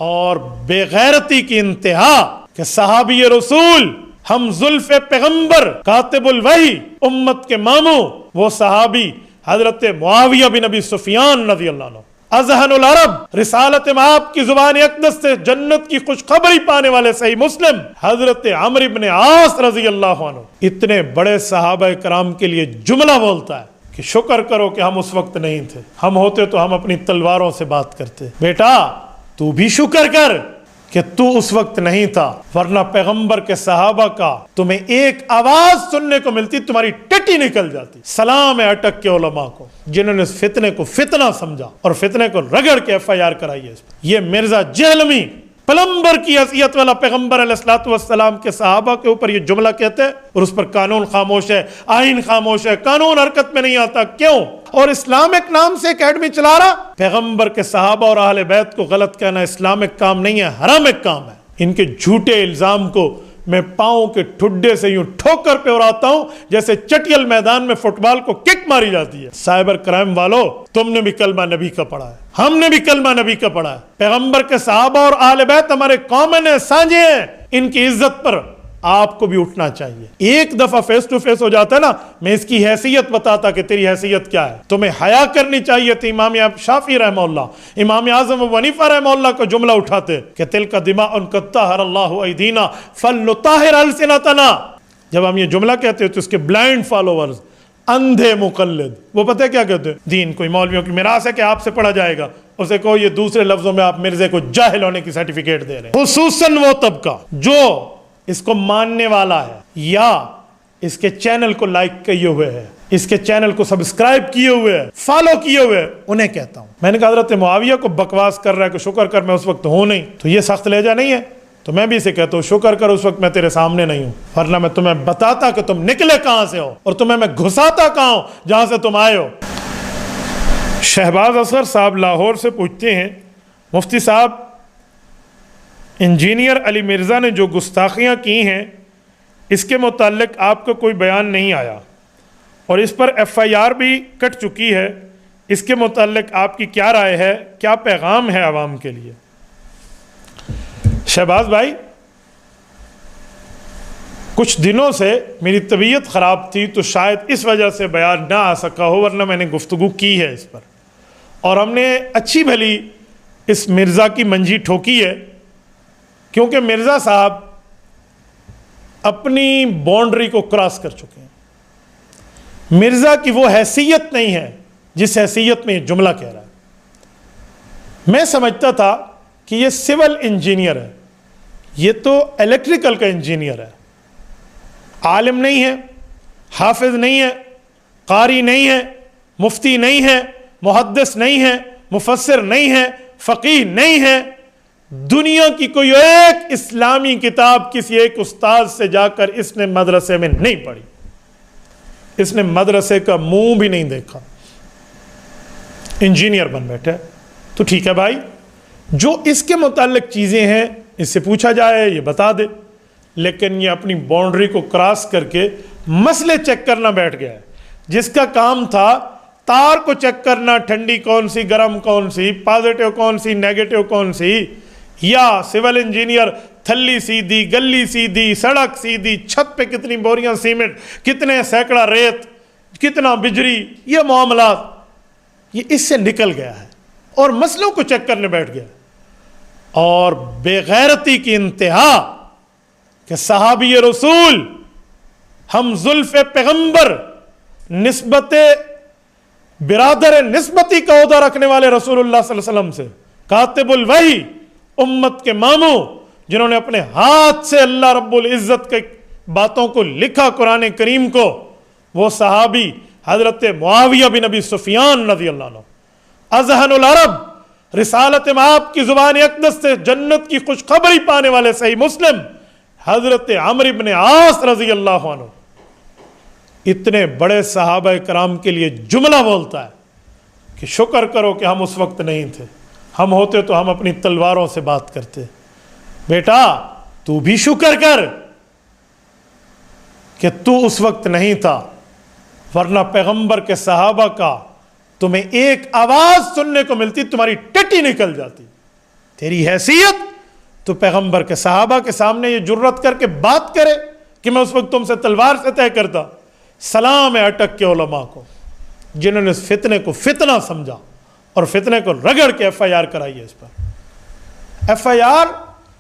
اور بے غیرتی کی انتہا کہ صحابی رسول، ہم زلف پیغمبر، کاتب الوحی، امت کے ماموں، وہ صحابی حضرت معاویہ بن ابی سفیان رضی اللہ عنہ، اذہن العرب، رسالت آپ کی زبان اقدس سے جنت کی خوشخبری پانے والے صحیح مسلم حضرت عمرو بن عاص رضی اللہ عنہ، اتنے بڑے صحابہ کرام کے لیے جملہ بولتا ہے کہ شکر کرو کہ ہم اس وقت نہیں تھے، ہم ہوتے تو ہم اپنی تلواروں سے بات کرتے۔ بیٹا تو بھی شکر کر کہ تو اس وقت نہیں تھا، ورنہ پیغمبر کے صحابہ کا تمہیں ایک آواز سننے کو ملتی تمہاری ٹٹی نکل جاتی۔ سلام ہے اٹک کے علماء کو جنہوں نے اس فتنے کو فتنہ سمجھا اور فتنے کو رگڑ کے FIR کرائی ہے۔ یہ مرزا جہلمی پلمبر کی حیثیت والا پیغمبر علیہ الصلوۃ والسلام کے صحابہ کے اوپر یہ جملہ کہتے ہیں اور اس پر قانون خاموش ہے، آئین خاموش ہے، قانون حرکت میں نہیں آتا۔ کیوں؟ اور اسلامک نام سے اکیڈمی چلا رہا۔ پیغمبر کے صحابہ اور اہل بیت کو غلط کہنا اسلامک کام نہیں ہے، حرامک کام ہے۔ ان کے جھوٹے الزام کو میں پاؤں کے ٹھڈے سے یوں ٹھوکر پہ اڑاتا ہوں جیسے چٹیل میدان میں فٹ بال کو کک ماری جاتی ہے۔ سائبر کرائم والو، تم نے بھی کلمہ نبی کا پڑھا ہے، ہم نے بھی کلمہ نبی کا پڑھا ہے۔ پیغمبر کے صحابہ اور اہل بیت ہمارے کامن ہیں، سانجے ہیں، ان کی عزت پر آپ کو بھی اٹھنا چاہیے۔ ایک دفعہ فیس ٹو فیس ہو جاتا ہے نا، میں اس کی حیثیت بتاتا کہ تیری حیثیت کیا ہے۔ تمہیں حیا کرنی چاہیے تھی۔ امام شافعی رحمہ اللہ، امام اعظم ابو حنیفہ رحمہ اللہ کو جملہ اٹھاتے کہ تلک دماء قد طہر اللہ ایدینا فلنطہر السنتنا۔ جب ہم یہ جملہ کہتے ہیں تو اس کے بلائنڈ فالوورز، اندھے مقلد، وہ پتہ کیا کہتے ہیں؟ دین کوئی مولویوں کی میراث ہے کہ آپ سے پڑھا جائے گا، اسے کہو یہ دوسرے لفظوں میں آپ مرزے کو جاہل ہونے کی سرٹیفکیٹ دے رہے ہیں۔ خصوصاً وہ طبقہ جو اس کو ماننے والا ہے یا اس کے چینل کو لائک کیے ہوئے ہے، اس کے چینل کو سبسکرائب کیے ہوئے ہے، فالو کیے ہوئے، انہیں کہتا ہوں۔ میں نے کہا حضرت معاویہ کو بکواس کر رہا ہے کہ شکر کر میں اس وقت ہوں نہیں، تو یہ سخت لہجہ نہیں ہے؟ تو میں بھی اسے کہتا ہوں شکر کر اس وقت میں تیرے سامنے نہیں ہوں، ورنہ میں تمہیں بتاتا کہ تم نکلے کہاں سے ہو اور تمہیں میں گھساتا کہاں ہوں جہاں سے تم آئے ہو۔ شہباز اصغر صاحب لاہور سے پوچھتے ہیں، مفتی صاحب انجینئر علی مرزا نے جو گستاخیاں کی ہیں اس کے متعلق آپ کا کوئی بیان نہیں آیا اور اس پر FIR بھی کٹ چکی ہے، اس کے متعلق آپ کی کیا رائے ہے، کیا پیغام ہے عوام کے لیے؟ شہباز بھائی، کچھ دنوں سے میری طبیعت خراب تھی تو شاید اس وجہ سے بیان نہ آ سکا ہو، ورنہ میں نے گفتگو کی ہے اس پر، اور ہم نے اچھی بھلی اس مرزا کی منجی ٹھوکی ہے، کیونکہ مرزا صاحب اپنی باؤنڈری کو کراس کر چکے ہیں۔ مرزا کی وہ حیثیت نہیں ہے جس حیثیت میں یہ جملہ کہہ رہا ہے۔ میں سمجھتا تھا کہ یہ سول انجینئر ہے، یہ تو الیکٹریکل کا انجینئر ہے، عالم نہیں ہے، حافظ نہیں ہے، قاری نہیں ہے، مفتی نہیں ہے، محدث نہیں ہے، مفسر نہیں ہے، فقیہ نہیں ہے۔ دنیا کی کوئی ایک اسلامی کتاب کسی ایک استاد سے جا کر اس نے مدرسے میں نہیں پڑھی، اس نے مدرسے کا منہ بھی نہیں دیکھا، انجینئر بن بیٹھے۔ تو ٹھیک ہے بھائی، جو اس کے متعلق چیزیں ہیں اس سے پوچھا جائے، یہ بتا دے، لیکن یہ اپنی باؤنڈری کو کراس کر کے مسئلے چیک کرنا بیٹھ گیا ہے۔ جس کا کام تھا تار کو چیک کرنا، ٹھنڈی کون سی، گرم کون سی، پازیٹیو کون سی، نیگیٹو کون سی، یا سول انجینئر تھلی سیدھی، گلی سیدھی، سڑک سیدھی، چھت پہ کتنی بوریاں سیمنٹ، کتنے سینکڑا ریت، کتنا بجری، یہ معاملات، یہ اس سے نکل گیا ہے اور مسئلوں کو چیک کرنے بیٹھ گیا۔ اور بے غیرتی کی انتہا کہ صحابی رسول، ہم زلف پیغمبر، نسبت برادر نسبتی کا عہدہ رکھنے والے رسول اللہ صلی اللہ علیہ وسلم سے، کاتب الوحی، امت کے ماموں، جنہوں نے اپنے ہاتھ سے اللہ رب العزت کے باتوں کو لکھا قرآن کریم کو، وہ صحابی حضرت معاویہ بن ابی سفیان رضی اللہ عنہ، اذہن العرب، رسالت آپ کی زبان اقدس سے جنت کی خوشخبری پانے والے صحیح مسلم حضرت عمرو بن عاص رضی اللہ عنہ، اتنے بڑے صحابہ کرام کے لیے جملہ بولتا ہے کہ شکر کرو کہ ہم اس وقت نہیں تھے، ہم ہوتے تو ہم اپنی تلواروں سے بات کرتے۔ بیٹا تو بھی شکر کر کہ تو اس وقت نہیں تھا، ورنہ پیغمبر کے صحابہ کا تمہیں ایک آواز سننے کو ملتی تمہاری ٹٹی نکل جاتی۔ تیری حیثیت تو پیغمبر کے صحابہ کے سامنے یہ جرت کر کے بات کرے کہ میں اس وقت تم سے تلوار سے طے کرتا. سلام ہے اٹک کے علماء کو جنہوں نے اس فتنے کو فتنہ سمجھا اور فتنے کو رگڑ کے ایف آئی آر کرائی ہے. اس پر ایف آئی آر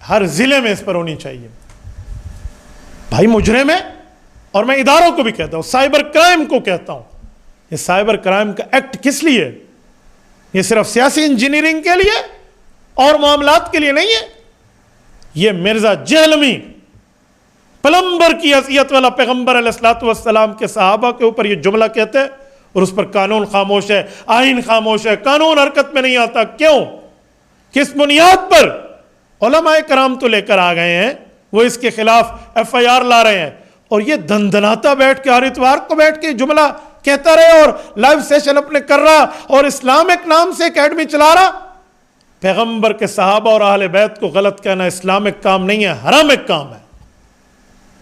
ہر ضلع میں اس پر ہونی چاہیے. بھائی مجرم ہے. اور میں اداروں کو بھی کہتا ہوں, سائبر کرائم کو کہتا ہوں, یہ سائبر کرائم کا ایکٹ کس لیے؟ یہ صرف سیاسی انجینئرنگ کے لیے اور معاملات کے لیے نہیں ہے. یہ مرزا جہلمی پلمبر کی حیثیت والا پیغمبر علیہ الصلوۃ والسلام کے صحابہ کے اوپر یہ جملہ کہتے ہیں اور اس پر قانون خاموش ہے, آئین خاموش ہے, قانون حرکت میں نہیں آتا. کیوں؟ کس بنیاد پر؟ علماء کرام تو لے کر آ گئے ہیں, وہ اس کے خلاف ایف آئی آر لا رہے ہیں, اور یہ دندناتا بیٹھ کے ہر اتوار کو بیٹھ کے جملہ کہتا رہے اور لائیو سیشن اپنے کر رہا اور اسلامک نام سے اکیڈمی چلا رہا. پیغمبر کے صحابہ اور اہل بیت کو غلط کہنا اسلامک کام نہیں ہے, حرامک کام ہے.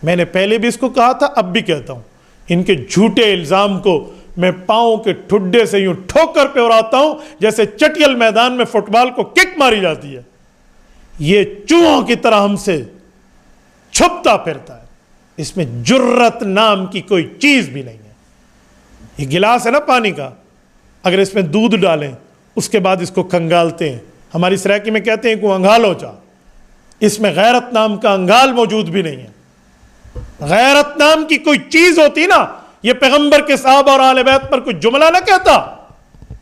میں نے پہلے بھی اس کو کہا تھا, اب بھی کہتا ہوں, ان کے جھوٹے الزام کو میں پاؤں کے ٹھڈے سے یوں ٹھوکر پہ اڑاتا ہوں جیسے چٹیل میدان میں فٹ بال کو کک ماری جاتی ہے. یہ چوہوں کی طرح ہم سے چھپتا پھرتا ہے, اس میں جرت نام کی کوئی چیز بھی نہیں ہے. یہ گلاس ہے نا پانی کا, اگر اس میں دودھ ڈالیں اس کے بعد اس کو کنگالتے ہیں, ہماری سرائکی میں کہتے ہیں کہ انگالو چا, اس میں غیرت نام کا انگال موجود بھی نہیں ہے. غیرت نام کی کوئی چیز ہوتی نا, یہ پیغمبر کے صحابہ اور اہل بیت پر کوئی جملہ نہ کہتا.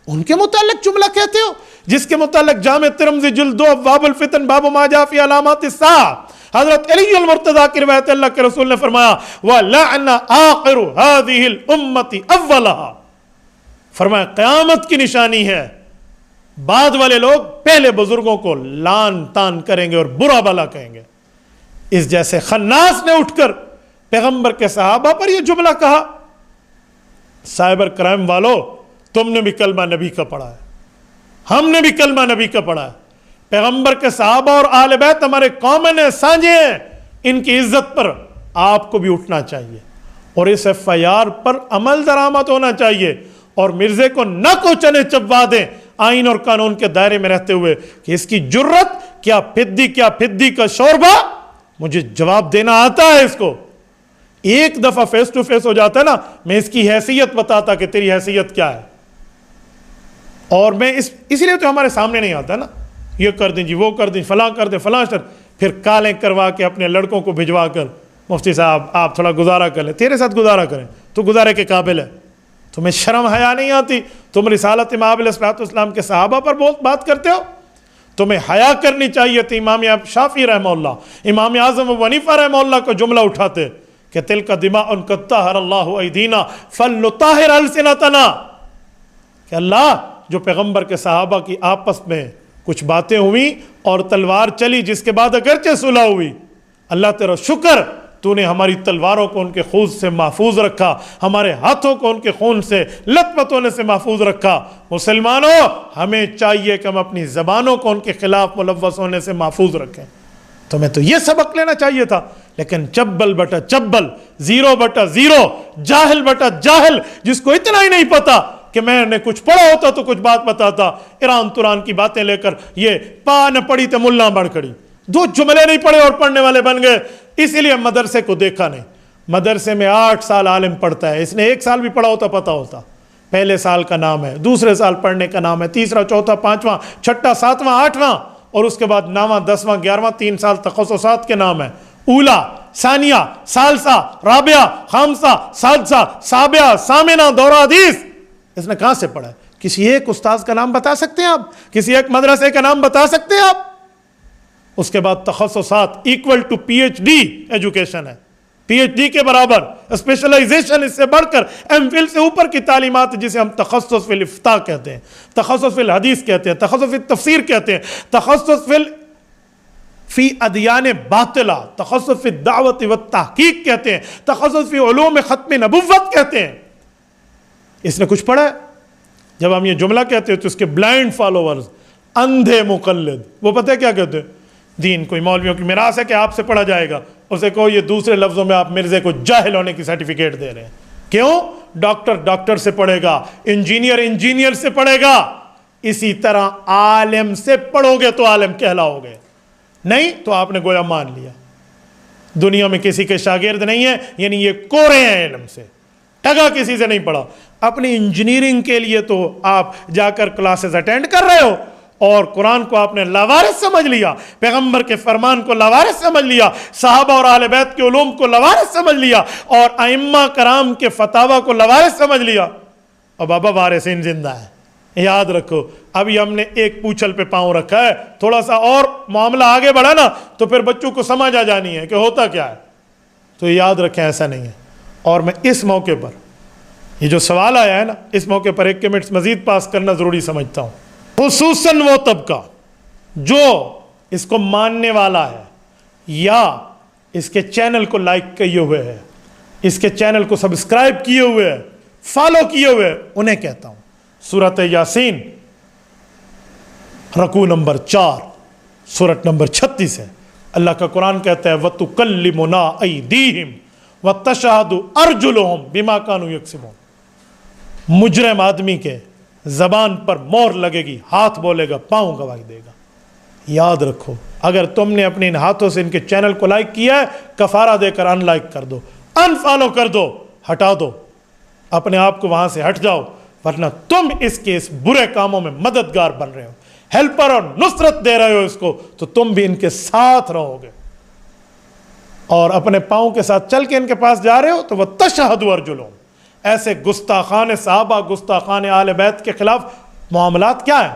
ان کے متعلق جملہ کہتے ہو جس کے متعلق جامع ترمذی جلد 2 ابواب الفتن باب ما جاء فی علامات الساعہ, حضرت علی المرتضیٰ کی روایت, اللہ کے رسول نے فرمایا وَلَعْنَ آخِرُ هَذِهِ الْأُمَّةِ أَوَّلَهَا, فرمایا قیامت کی نشانی ہے بعد والے لوگ پہلے بزرگوں کو لان تان کریں گے اور برا بلا کہیں گے. اس جیسے خناس نے اٹھ کر پیغمبر کے صحابہ پر یہ جملہ کہا. سائبر کرائم والو, تم نے بھی کلمہ نبی کا پڑھا ہے, ہم نے بھی کلمہ نبی کا پڑھا ہے. پیغمبر کے صحابہ اور اہل بیت ہمارے کامن ہیں, سانجے ہیں, ان کی عزت پر آپ کو بھی اٹھنا چاہیے اور اس ایف آئی آر پر عمل درآمد ہونا چاہیے. اور مرزے کو نہ کو چنے چبوا دیں آئین اور قانون کے دائرے میں رہتے ہوئے کہ اس کی جرت کیا پھدی کا شوربہ, مجھے جواب دینا آتا ہے اس کو. ایک دفعہ فیس ٹو فیس ہو جاتا ہے نا, میں اس کی حیثیت بتاتا کہ تیری حیثیت کیا ہے. اور میں اسی لیے تو ہمارے سامنے نہیں آتا نا, یہ کر دیں جی, وہ کر دیں, فلاں کر دیں, فلاں شر, پھر کالیں کروا کے اپنے لڑکوں کو بھجوا کر مفتی صاحب آپ تھوڑا گزارا کر لیں. تیرے ساتھ گزارا کریں, تو گزارے کے قابل ہے. تمہیں شرم حیا نہیں آتی؟ تم رسالت امام علیہ السلام کے صحابہ پر بات کرتے ہو. تمہیں حیا کرنی چاہیے تھی. امام شافعی رحمہ اللہ, امام اعظم ابو حنیفہ رحمہ اللہ کو جملہ اٹھاتے کہ تلک دماء قد طہر اللہ ایدینا فلنطہر السنتنا, کہ اللہ جو پیغمبر کے صحابہ کی آپس میں کچھ باتیں ہوئی اور تلوار چلی جس کے بعد اگرچہ صلح ہوئی, اللہ تیرا شکر تو نے ہماری تلواروں کو ان کے خون سے محفوظ رکھا, ہمارے ہاتھوں کو ان کے خون سے لت پت ہونے سے محفوظ رکھا. مسلمانوں ہمیں چاہیے کہ ہم اپنی زبانوں کو ان کے خلاف ملوث ہونے سے محفوظ رکھیں. تمہیں تو یہ سبق لینا چاہیے تھا, لیکن چبل بٹا چبل, 0/0, جاہل بٹا جاہل, جس کو اتنا ہی نہیں پتا کہ میں نے کچھ پڑھا ہوتا تو کچھ بات بتاتا, ایران توران کی باتیں لے کر یہ پا نہ پڑی تے ملا بڑھ کڑی, 2 جملے نہیں پڑھے اور پڑھنے والے بن گئے. اسی لیے مدرسے کو دیکھا نہیں. مدرسے میں 8 سال عالم پڑھتا ہے, اس نے 1 سال بھی پڑھا ہوتا پتا ہوتا. پہلے سال کا نام ہے, دوسرے سال پڑھنے کا نام ہے, تیسرا, چوتھا, 5واں, 6واں, 7واں, 8واں, اور اس کے بعد 9واں, 10واں, 11واں, 3 سال تخصصات کے نام ہے. اولا, ثانیہ, ثالثہ, رابعہ, خامسہ, سادسہ, سابعہ, ثامنہ, دورہ حدیث. اس نے کہاں سے پڑھا ہے؟ کسی ایک استاذ کا نام بتا سکتے ہیں آپ؟ کسی ایک مدرسے کا نام بتا سکتے ہیں آپ؟ اس کے بعد تخصصات equal to P H D education ہے, پی ایچ ڈی کے برابر اسپیشلائزیشن, اس سے بڑھ کر ایم فل سے اوپر کی تعلیمات جسے ہم تخصص فی الافتاء کہتے ہیں, تخصص فی الحدیث کہتے ہیں, تخصص فی تفسیر کہتے ہیں, تخصص فی ادیان باطلہ, تخصص فی دعوت و تحقیق کہتے ہیں, تخصص فی علوم ختم نبوت کہتے ہیں. اس نے کچھ پڑھا ہے؟ جب ہم یہ جملہ کہتے ہیں تو اس کے بلائنڈ فالوورز, اندھے مقلد, وہ پتہ ہے کیا کہتے ہیں؟ دین کوئی مولویوں کی میراث ہے کہ آپ سے پڑھا جائے گا, اسے کہو یہ دوسرے لفظوں میں آپ مرزے کو جاہل ہونے کی سرٹیفکیٹ دے رہے ہیں. کیوں؟ ڈاکٹر سے پڑھے گا, انجینئر سے پڑھے گا, اسی طرح عالم سے پڑھو گے تو عالم کہلاؤ گے، نہیں تو آپ نے گویا مان لیا دنیا میں کسی کے شاگرد نہیں ہے، یعنی یہ کورے ہیں علم سے، ٹگا کسی سے نہیں پڑھا۔ اپنی انجینئرنگ کے لیے تو آپ جا کر کلاسز اٹینڈ کر رہے ہو، اور قرآن کو آپ نے لاوارث سمجھ لیا، پیغمبر کے فرمان کو لاوارث سمجھ لیا، صحابہ اور اہل بیت کے علوم کو لاوارث سمجھ لیا، اور ائمہ کرام کے فتاوی کو لاوارث سمجھ لیا، اور بابا وارثین زندہ ہے۔ یاد رکھو، ابھی ہم نے ایک پوچھل پہ پاؤں رکھا ہے، تھوڑا سا اور معاملہ آگے بڑھا نا تو پھر بچوں کو سمجھ آ جانی ہے کہ ہوتا کیا ہے۔ تو یاد رکھیں ایسا نہیں ہے۔ اور میں اس موقع پر یہ جو سوال آیا ہے نا، اس موقع پر 1 منٹ مزید پاس کرنا ضروری سمجھتا ہوں، خصوصاً وہ طبقہ جو اس کو ماننے والا ہے یا اس کے چینل کو لائک کیے ہوئے ہے، اس کے چینل کو سبسکرائب کیے ہوئے ہے، فالو کیے ہوئے، انہیں کہتا ہوں سورۃ یاسین رکوع نمبر 4 سورۃ نمبر 36 ہے۔ اللہ کا قرآن کہتا ہے وَتُكَلِّمُنَا أَيْدِيهِمْ وَتَشْهَدُ أَرْجُلُهُمْ بِمَا كَانُوا يَكْسِبُونَ۔ مجرم آدمی کے زبان پر مور لگے گی، ہاتھ بولے گا، پاؤں گواہی دے گا۔ یاد رکھو، اگر تم نے اپنے ان ہاتھوں سے ان کے چینل کو لائک کیا ہے، کفارہ دے کر ان لائک کر دو، ان فالو کر دو، ہٹا دو، اپنے آپ کو وہاں سے ہٹ جاؤ، ورنہ تم اس کے اس برے کاموں میں مددگار بن رہے ہو، ہیلپر اور نصرت دے رہے ہو اس کو، تو تم بھی ان کے ساتھ رہو گے۔ اور اپنے پاؤں کے ساتھ چل کے ان کے پاس جا رہے ہو تو وہ تشہدوا ارجلہم، ایسے گستاخان صحابہ، گستاخان اہل بیت کے خلاف معاملات کیا ہیں؟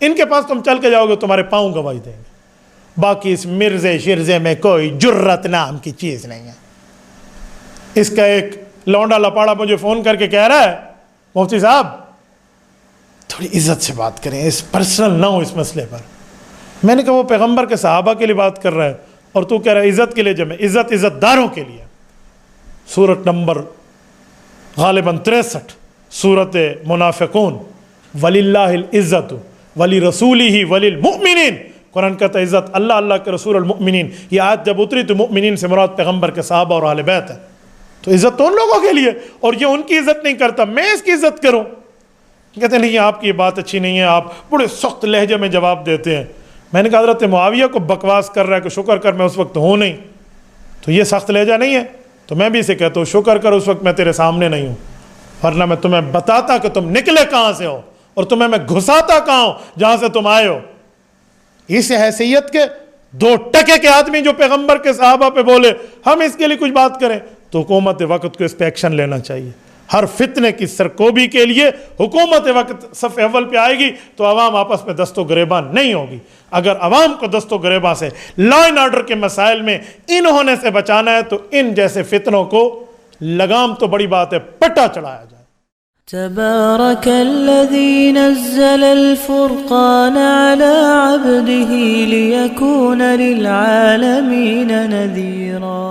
ان کے پاس تم چل کے جاؤ گے، تمہارے پاؤں گواہی دیں گے۔ باقی اس مرزے شرزے میں کوئی جرت نام کی چیز نہیں ہے۔ اس کا ایک لونڈا لپاڑا مجھے فون کر کے کہہ رہا ہے مفتی صاحب تھوڑی عزت سے بات کریں، اس پرسنل نہ ہو اس مسئلے پر۔ میں نے کہا وہ پیغمبر کے صحابہ کے لیے بات کر رہا ہے اور تو کہہ رہا ہے عزت کے لیے، جب میں عزت داروں کے لیے۔ سورت نمبر غالباً 63 سورت منافقون، وَلِلَّهِ الْعِزَّةُ وَلِرَسُولِهِ وَلِلْمُؤْمِنِينَ، قرآن کہتا ہے عزت اللہ، اللہ کے رسول، المؤمنین۔ یہ آیت جب اتری تو مؤمنین سے مراد پیغمبر کے صحابہ اور اہل بیت ہے، تو عزت تو ان لوگوں کے لیے، اور یہ ان کی عزت نہیں کرتا، میں اس کی عزت کروں۔ کہتے ہیں نہیں آپ کی یہ بات اچھی نہیں ہے، آپ بڑے سخت لہجے میں جواب دیتے ہیں۔ میں نے کہا حضرت معاویہ کو بکواس کر رہا ہے کہ شکر کر میں اس وقت ہوں نہیں، تو یہ سخت لہجہ نہیں ہے؟ تو میں بھی اسے کہتا ہوں شکر کر اس وقت میں تیرے سامنے نہیں ہوں، ورنہ میں تمہیں بتاتا کہ تم نکلے کہاں سے ہو، اور تمہیں میں گھساتا کہاں ہوں جہاں سے تم آئے ہو۔ اس حیثیت کے 2 ٹکے کے آدمی جو پیغمبر کے صحابہ پہ بولے ہم اس کے لیے کچھ بات کریں، تو حکومت وقت کو اس پہ ایکشن لینا چاہیے۔ ہر فتنے کی سرکوبی کے لیے حکومت وقت صف اول پہ آئے گی تو عوام آپس میں دست و گریباں نہیں ہوگی۔ اگر عوام کو دست و گریباں سے لا اینڈ آرڈر کے مسائل میں ان ہونے سے بچانا ہے تو ان جیسے فتنوں کو لگام تو بڑی بات ہے پٹا چڑھایا جائے۔ تبارك الذي نزل الفرقان على عبده ليكون للعالمين نذيرا